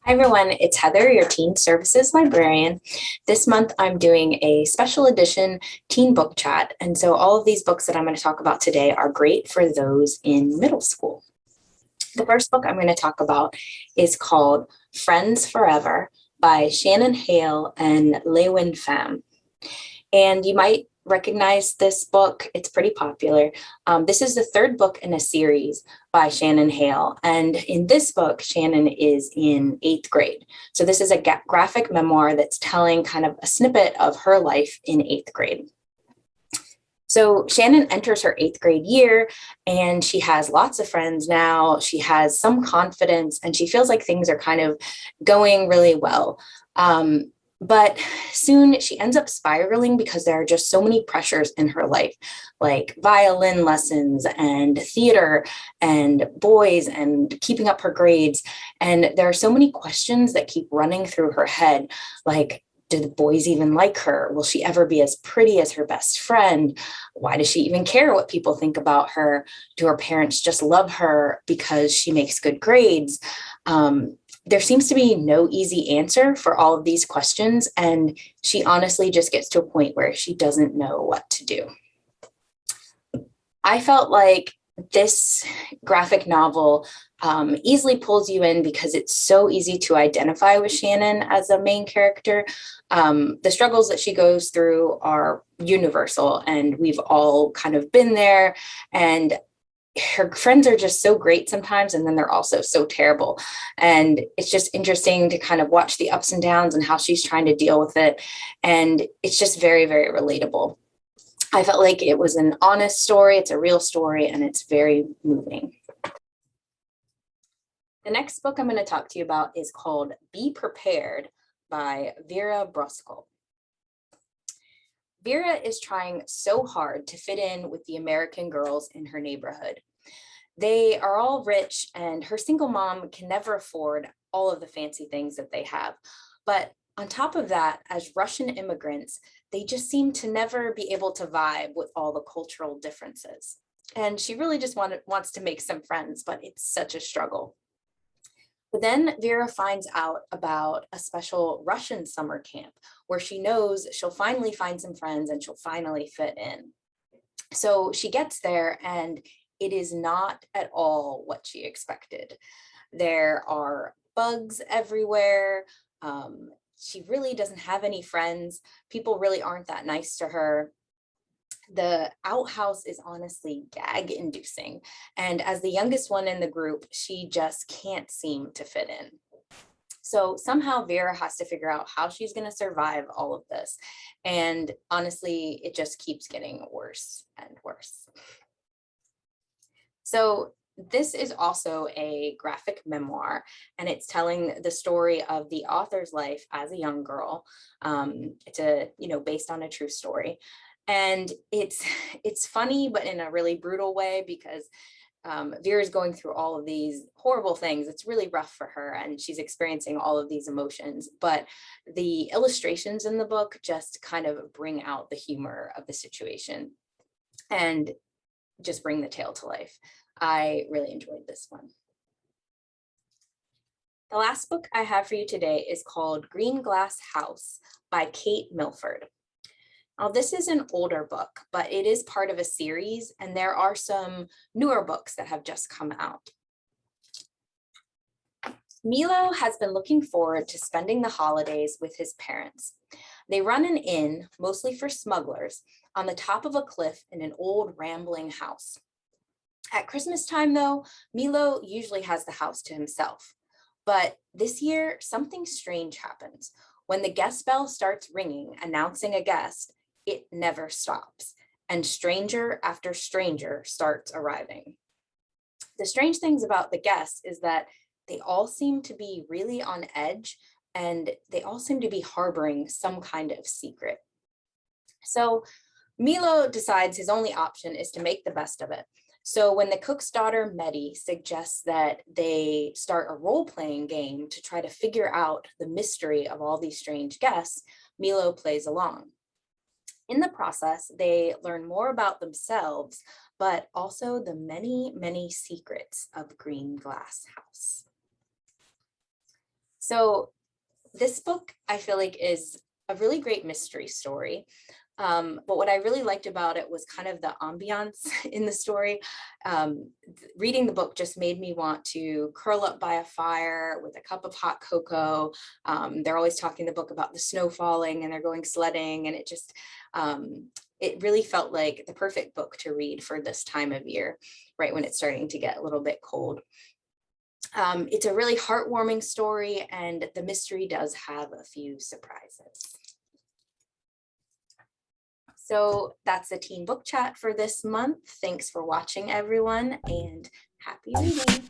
Hi everyone, it's Heather, your Teen Services Librarian. This month I'm doing a special edition teen book chat, and so all of these books that I'm going to talk about today are great for those in middle school. The first book I'm going to talk about is called Friends Forever by Shannon, Hale, and LeUyen, Pham. And you might recognize this book. It's pretty popular. This is the third book in a series by Shannon Hale. And in this book, Shannon is in 8th grade. So this is a graphic memoir that's telling kind of a snippet of her life in 8th grade. So Shannon enters her 8th grade year and she has lots of friends now. She has some confidence and she feels like things are kind of going really well. But soon she ends up spiraling because there are just so many pressures in her life, like violin lessons and theater and boys and keeping up her grades. And there are so many questions that keep running through her head, like, do the boys even like her? Will she ever be as pretty as her best friend? Why does she even care what people think about her? Do her parents just love her because she makes good grades? There seems to be no easy answer for all of these questions, and she honestly just gets to a point where she doesn't know what to do. I felt like this graphic novel easily pulls you in because it's so easy to identify with Shannon as a main character. The struggles that she goes through are universal, and we've all kind of been there. And her friends are just so great sometimes, and then they're also so terrible. And it's just interesting to kind of watch the ups and downs and how she's trying to deal with it. And it's just very, very relatable. I felt like it was an honest story, it's a real story, and it's very moving. The next book I'm going to talk to you about is called Be Prepared by Vera Bristol. Vera is trying so hard to fit in with the American girls in her neighborhood. They are all rich, and her single mom can never afford all of the fancy things that they have. But on top of that, as Russian immigrants, they just seem to never be able to vibe with all the cultural differences. And she really just wants to make some friends, but it's such a struggle. But then Vera finds out about a special Russian summer camp where she knows she'll finally find some friends and she'll finally fit in. So she gets there, and it is not at all what she expected. There are bugs everywhere. She really doesn't have any friends. People really aren't that nice to her. The outhouse is honestly gag inducing. And as the youngest one in the group, she just can't seem to fit in. So somehow Vera has to figure out how she's going to survive all of this. And honestly, it just keeps getting worse and worse. So this is also a graphic memoir, and it's telling the story of the author's life as a young girl. It's based on a true story. And it's funny, but in a really brutal way, because Vera is going through all of these horrible things. It's really rough for her, and she's experiencing all of these emotions. But the illustrations in the book just kind of bring out the humor of the situation and just bring the tale to life. I really enjoyed this one. The last book I have for you today is called Greenglass House by Kate Milford. Now, this is an older book, but it is part of a series, and there are some newer books that have just come out. Milo has been looking forward to spending the holidays with his parents. They run an inn, mostly for smugglers, on the top of a cliff in an old rambling house. At Christmas time, though, Milo usually has the house to himself. But this year, something strange happens. When the guest bell starts ringing, announcing a guest, it never stops, and stranger after stranger starts arriving. The strange things about the guests is that they all seem to be really on edge, and they all seem to be harboring some kind of secret. So Milo decides his only option is to make the best of it. So when the cook's daughter, Medi, suggests that they start a role-playing game to try to figure out the mystery of all these strange guests, Milo plays along. In the process, they learn more about themselves, but also the many, many secrets of Greenglass House. So this book, I feel like, is a really great mystery story. But what I really liked about it was kind of the ambiance in the story. Reading the book just made me want to curl up by a fire with a cup of hot cocoa. They're always talking in the book about the snow falling and they're going sledding, and it really felt like the perfect book to read for this time of year, right when it's starting to get a little bit cold. It's a really heartwarming story, and the mystery does have a few surprises. So that's the Teen Book Chat for this month. Thanks for watching, everyone, and happy reading.